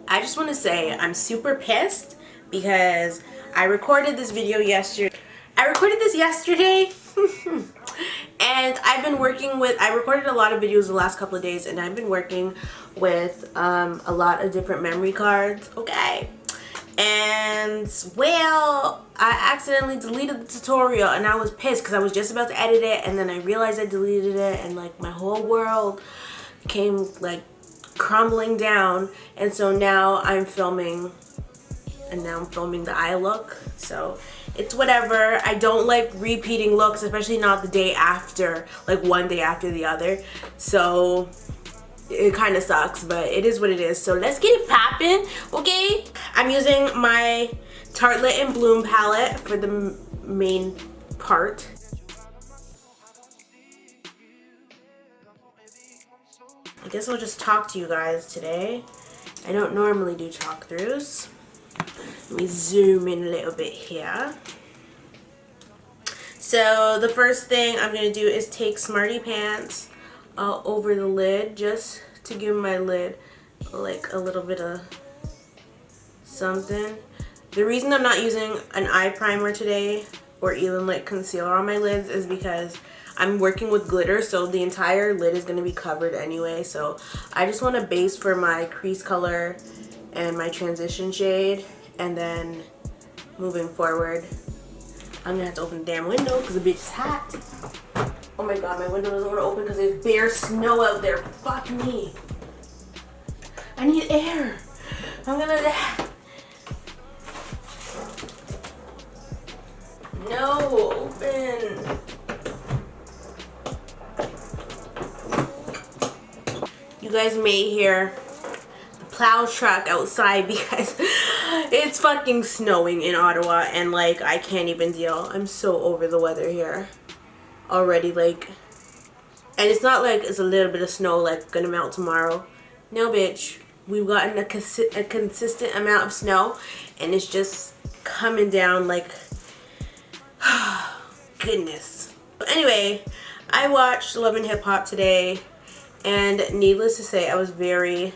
I just want to say I'm super pissed because I recorded this video yesterday. And I've been working with, I recorded a lot of videos the last couple of days, and I've been working with a lot of different memory cards, okay? And, well, I accidentally deleted the tutorial, and I was pissed because I was just about to edit it, and then I realized I deleted it, and, like, my whole world came, like, crumbling down. And so now I'm filming, and now I'm filming the eye look. So it's whatever. I don't like repeating looks, especially not the day after, like one day after the other. So it kind of sucks, but it is what it is. So let's get it popping, okay? I'm using my Tartelette and Bloom palette for the main part. I guess I'll just talk to you guys today. I don't normally do talk throughs. Let me zoom in a little bit here. So the first thing I'm going to do is take SmartyPants over the lid, just to give my lid like a little bit of something. The reason I'm not using an eye primer today or even like concealer on my lids is because I'm working with glitter, so the entire lid is going to be covered anyway. So I just want a base for my crease color and my transition shade, and then moving forward I'm going to have to open the damn window because the bitch is hot. Oh my god, my window doesn't want to open because there's bare snow out there. Fuck me. I need air. I'm gonna... No, open. You guys may hear the plow truck outside because it's fucking snowing in Ottawa, and like I can't even deal. I'm so over the weather here already, like, and it's not like it's a little bit of snow like gonna melt tomorrow. No bitch, we've gotten a consistent amount of snow, and it's just coming down like goodness. But anyway, I watched Love and Hip Hop today, and needless to say, I was very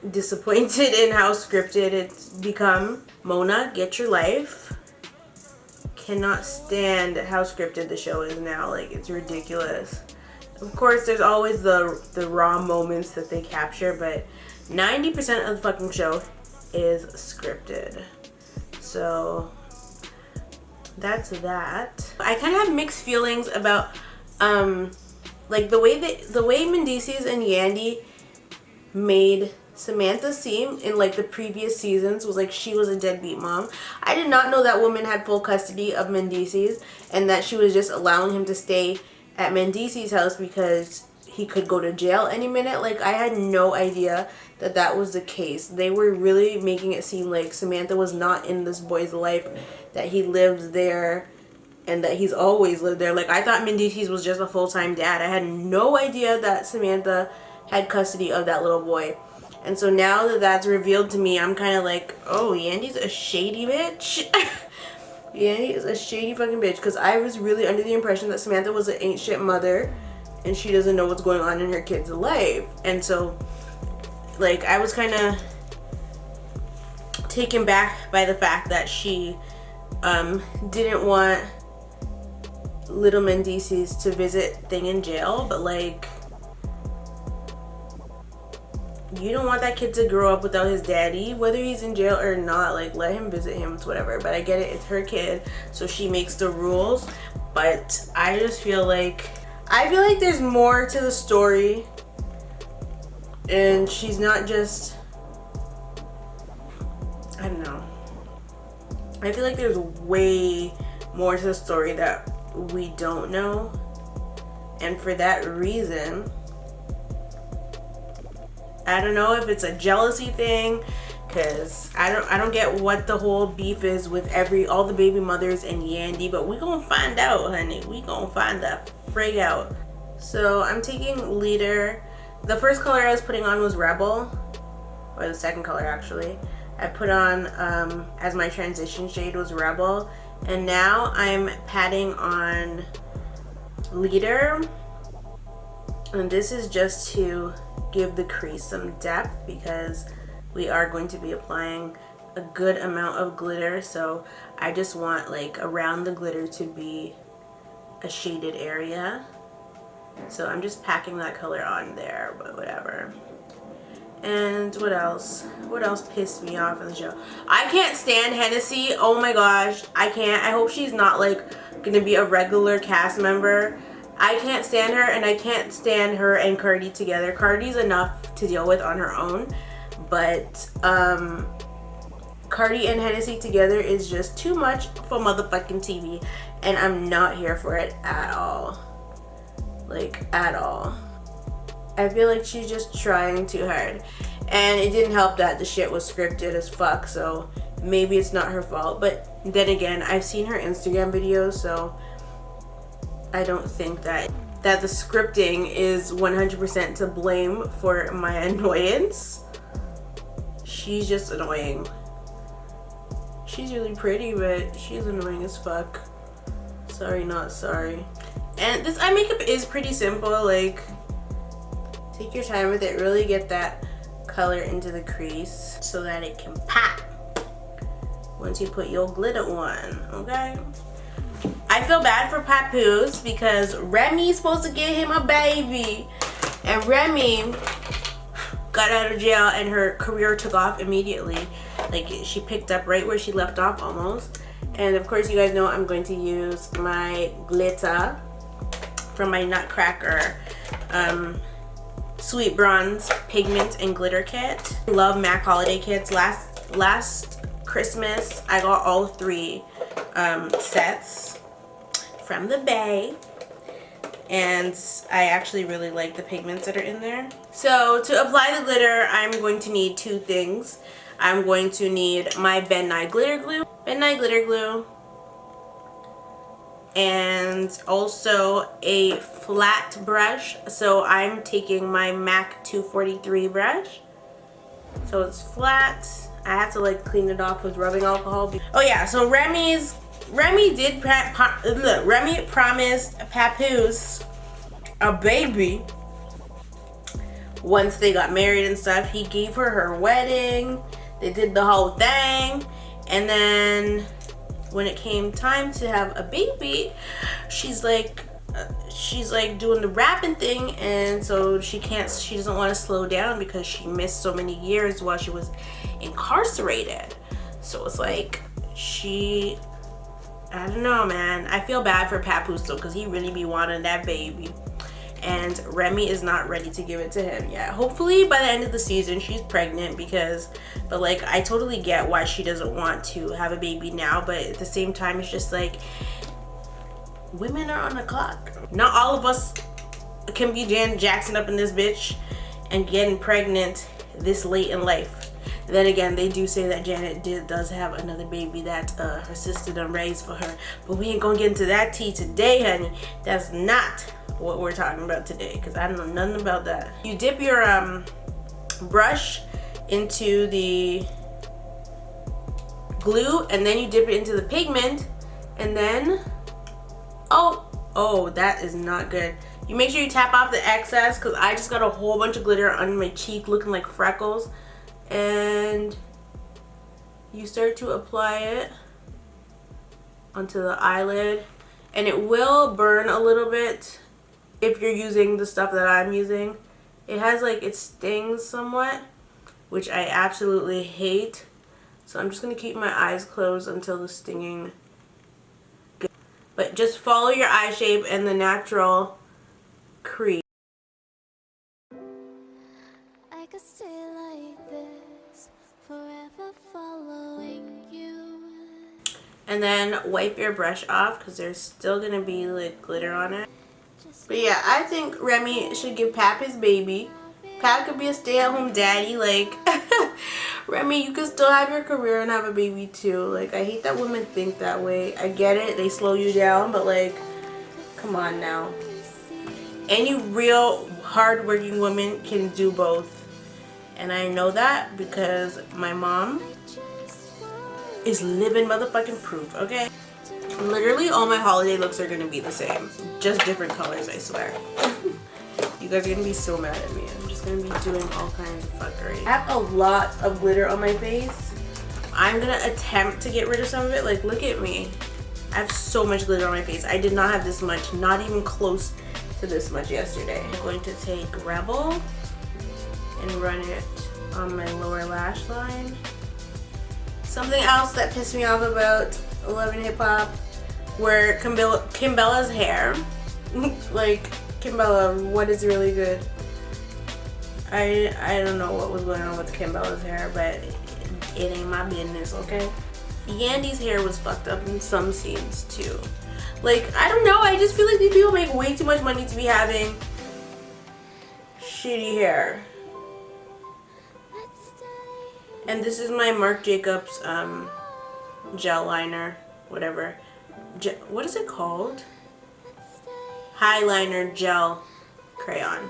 disappointed in how scripted it's become. Mona, get your life. Cannot stand how scripted the show is now. Like, it's ridiculous. Of course, there's always the raw moments that they capture, but 90% of the fucking show is scripted. So that's that. I kind of have mixed feelings about like the way Mendices and Yandy made Samantha seem in like the previous seasons was like she was a deadbeat mom. I did not know that woman had full custody of Mendices and that she was just allowing him to stay at Mendices' house because he could go to jail any minute. Like, I had no idea that that was the case. They were really making it seem like Samantha was not in this boy's life, that he lived there and that he's always lived there. Like, I thought Mendices was just a full-time dad. I had no idea that Samantha had custody of that little boy. And so now that that's revealed to me, I'm kind of like, oh, Yandy's a shady bitch. Yandy is a shady fucking bitch, because I was really under the impression that Samantha was an ain't shit mother and she doesn't know what's going on in her kid's life. And so, like, I was kind of taken back by the fact that she didn't want little Mendices to visit Thing in jail, but like, you don't want that kid to grow up without his daddy, whether he's in jail or not. Like, let him visit him, it's whatever. But I get it, it's her kid, so she makes the rules. But I just feel like there's more to the story, and she's not just, I don't know. I feel like there's way more to the story that we don't know, and for that reason, I don't know if it's a jealousy thing, because I don't get what the whole beef is with all the baby mothers and Yandy, but we gonna find out, honey. We gonna find that frig out. So I'm taking Leader. The first color I was putting on was Rebel, or the second color actually. I put on as my transition shade was Rebel, And now I'm patting on glitter, and this is just to give the crease some depth because we are going to be applying a good amount of glitter. So I just want like around the glitter to be a shaded area. So I'm just packing that color on there, but whatever. And what else? What else pissed me off in the show? I can't stand Hennessy. Oh my gosh, I can't. I hope she's not like gonna be a regular cast member. I can't stand her, and I can't stand her and Cardi together. Cardi's enough to deal with on her own, but Cardi and Hennessy together is just too much for motherfucking TV, and I'm not here for it at all. Like, at all. I feel like she's just trying too hard, and it didn't help that the shit was scripted as fuck, so maybe it's not her fault. But then again, I've seen her Instagram videos, so I don't think that the scripting is 100% to blame for my annoyance. She's just annoying. She's really pretty, but she's annoying as fuck. Sorry, not sorry. And this eye makeup is pretty simple. Like, take your time with it. Really get that color into the crease so that it can pop once you put your glitter on, okay? I feel bad for Papoose because Remy's supposed to get him a baby, and Remy got out of jail and her career took off immediately. Like, she picked up right where she left off almost. And of course, you guys know I'm going to use my glitter from my Nutcracker Sweet Bronze Pigment and Glitter Kit. I love MAC holiday kits. Last Christmas, I got all 3 sets from the Bay, and I actually really like the pigments that are in there. So to apply the glitter, I'm going to need 2 things. I'm going to need my Ben Nye glitter glue, and also a flat brush. So I'm taking my MAC 243 brush, so it's flat. I have to like clean it off with rubbing alcohol. Oh yeah, so Remy promised Papoose a baby once they got married and stuff. He gave her wedding. They did the whole thing, and then when it came time to have a baby, she's like doing the rapping thing, and so she doesn't want to slow down because she missed so many years while she was incarcerated. So it's like I don't know, man. I feel bad for Papoose though, because he really be wanting that baby, and Remy is not ready to give it to him yet. Hopefully by the end of the season she's pregnant, but like, I totally get why she doesn't want to have a baby now, but at the same time it's just like, women are on the clock. Not all of us can be Janet Jackson up in this bitch and getting pregnant this late in life. Then again, they do say that Janet does have another baby that her sister done raised for her, but we ain't gonna get into that tea today, honey. That's not what we're talking about today, because I don't know nothing about that. You dip your brush into the glue, and then you dip it into the pigment, and then oh, that is not good. You make sure you tap off the excess, because I just got a whole bunch of glitter on my cheek looking like freckles. And you start to apply it onto the eyelid, and it will burn a little bit if you're using the stuff that I'm using. It has like, it stings somewhat, which I absolutely hate. So I'm just gonna keep my eyes closed until the stinging. But just follow your eye shape and the natural crease. I could stay like this, forever following you. And then wipe your brush off, because there's still gonna be like glitter on it. But yeah, I think Remy should give Pap his baby. Pap could be a stay-at-home daddy. Like, Remy, you can still have your career and have a baby too. Like, I hate that women think that way. I get it, they slow you down, but like, come on now. Any real hard-working woman can do both. And I know that because my mom is living motherfucking proof, okay? Literally all my holiday looks are gonna be the same. Just different colors, I swear. You guys are gonna be so mad at me. I'm just gonna be doing all kinds of fuckery. I have a lot of glitter on my face. I'm gonna attempt to get rid of some of it. Like, look at me. I have so much glitter on my face. I did not have this much, not even close to this much yesterday. I'm going to take Rebel and run it on my lower lash line. Something else that pissed me off about Love and Hip Hop were Kimbella's hair. Like, Kimbella, what is really good? I don't know what was going on with Kimbella's hair, but it ain't my business, okay? Yandy's hair was fucked up in some scenes too. Like, I don't know, I just feel like these people make way too much money to be having shitty hair. And this is my Marc Jacobs gel liner, whatever. What is it called? Highliner gel crayon.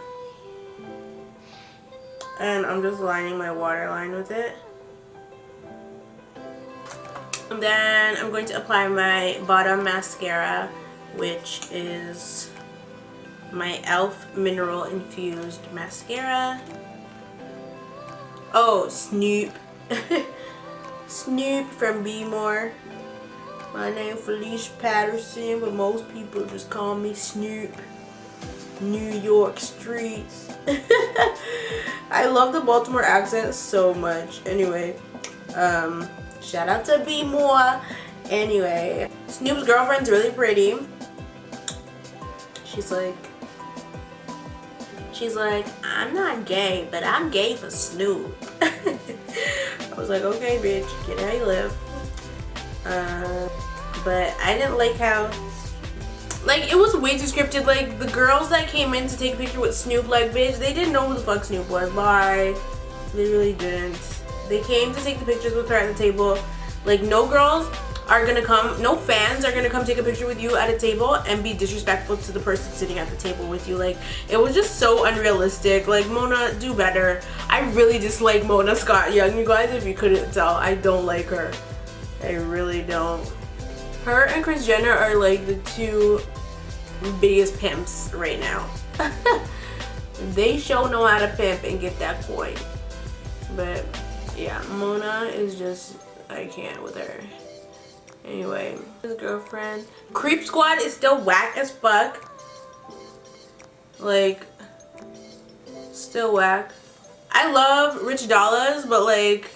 And I'm just lining my waterline with it. And then I'm going to apply my bottom mascara, which is my e.l.f. Mineral Infused Mascara. Oh, Snoop. Snoop from Be More. My name is Felicia Patterson, but most people just call me Snoop. New York streets. I love the Baltimore accent so much. Anyway, shout out to Be More. Anyway, Snoop's girlfriend's really pretty. She's like, I'm not gay, but I'm gay for Snoop. I was like, okay, bitch, get how you live. But I didn't like how, like, it was way too scripted. Like, the girls that came in to take a picture with Snoop, like, bitch, they didn't know who the fuck Snoop was. Bye. They really didn't. They came to take the pictures with her at the table. Like, no girls are gonna come, no fans are gonna come take a picture with you at a table and be disrespectful to the person sitting at the table with you. Like, it was just so unrealistic. Like, Mona, do better. I really dislike Mona Scott Young, you guys, if you couldn't tell. I don't like her. I really don't. Her and Kris Jenner are like the two biggest pimps right now. They sure know how to pimp and get that coin. But yeah, Mona is just, I can't with her. Anyway, his girlfriend. Creep Squad is still whack as fuck. Like, still whack. I love Rich Dollaz, but like,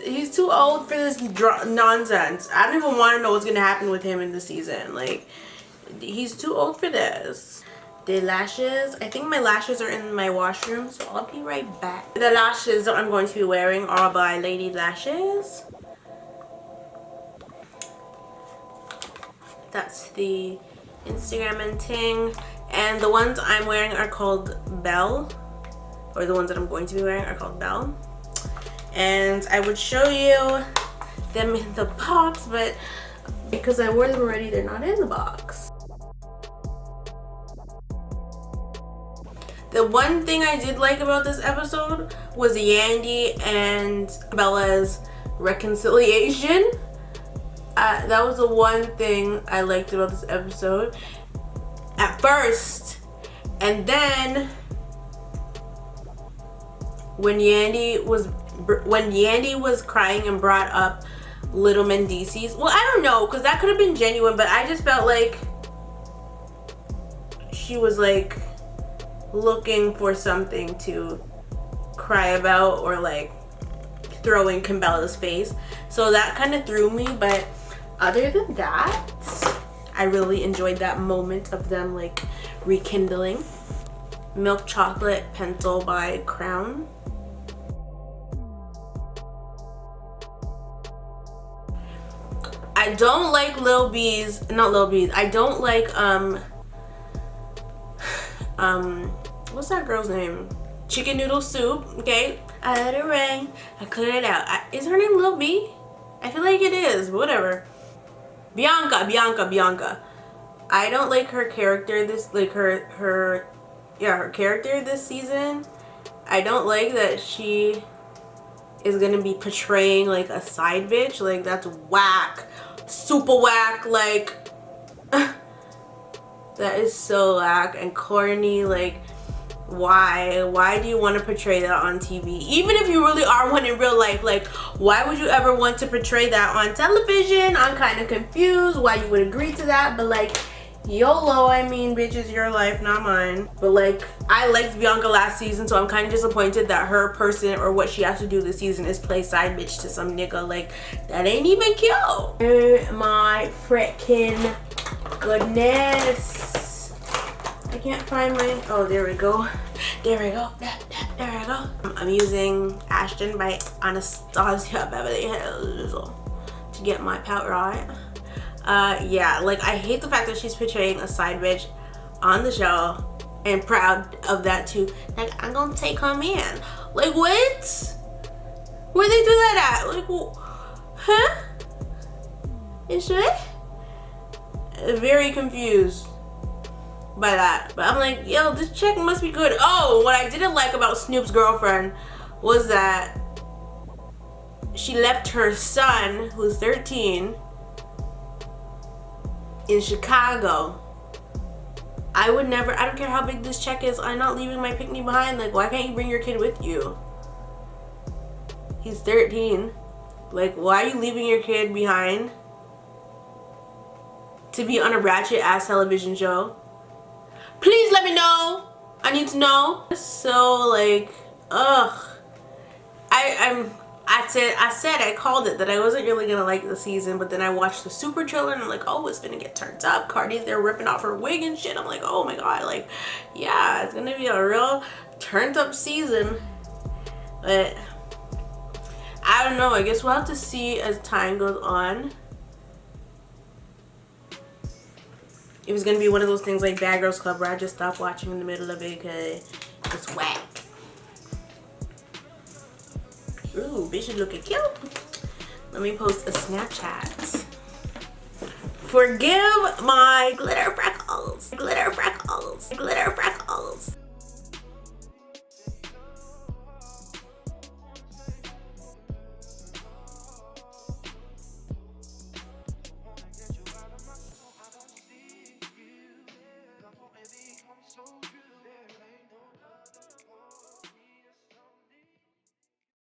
he's too old for this nonsense. I don't even want to know what's gonna happen with him in the season. Like, he's too old for this. The lashes, I think my lashes are in my washroom, so I'll be right back. The lashes that I'm going to be wearing are by Lady Lashes. That's the Instagram and ting. And the ones I'm wearing are called Belle, or the ones that I'm going to be wearing are called Belle. And I would show you them in the box, but because I wore them already, they're not in the box. The one thing I did like about this episode was Yandy and Bella's reconciliation. That was the one thing I liked about this episode at first. And then when Yandy was crying and brought up Little Mendices, well, I don't know, because that could have been genuine, but I just felt like she was like looking for something to cry about or like throw in Kimbella's face, so that kind of threw me. But other than that, I really enjoyed that moment of them like rekindling. Milk Chocolate Pencil by Crown. I don't like Lil B's, not Lil B's, I don't like what's that girl's name? Chicken Noodle Soup, okay? I let it rain, I cleared it out. Is her name Lil B? I feel like it is, but whatever. Bianca. I don't like her character her character this season. I don't like that she is gonna be portraying like a side bitch. Like, that's whack. super whack. Like, that is so whack and corny. Like, why do you want to portray that on TV? Even if you really are one in real life, like, why would you ever want to portray that on television? I'm kind of confused why you would agree to that, but like, YOLO. I mean, bitch, it's your life, not mine. But like, I liked Bianca last season, so I'm kind of disappointed that her person or what she has to do this season is play side bitch to some nigga. Like, that ain't even cute. Oh my freaking goodness. I can't find my, oh, there we go. There we go. There we go. I'm using ASHTON by Anastasia Beverly Hills to get my powder on. Yeah, like, I hate the fact that she's portraying a side bitch on the show, and proud of that too. Like, I'm gonna take her man. Like, what? Where they do that at? Like, huh? You sure? Very confused by that. But I'm like, yo, this chick must be good. Oh, what I didn't like about Snoop's girlfriend was that she left her son, who's 13, in Chicago. I would never, I don't care how big this check is, I'm not leaving my picnic behind. Like, why can't you bring your kid with you? He's 13. Like, why are you leaving your kid behind to be on a ratchet ass television show? Please let me know. I need to know. So like, ugh. I called it that I wasn't really gonna like the season, but then I watched the super trailer and I'm like, oh, it's gonna get turned up. Cardi's there ripping off her wig and shit. I'm like, oh my god, like, yeah, it's gonna be a real turned up season. But I don't know, I guess we'll have to see as time goes on if it's gonna be one of those things like Bad Girls Club where I just stop watching in the middle of it because it's whack. Ooh, bitch is looking cute. Let me post a Snapchat. Forgive my glitter freckles. Glitter freckles.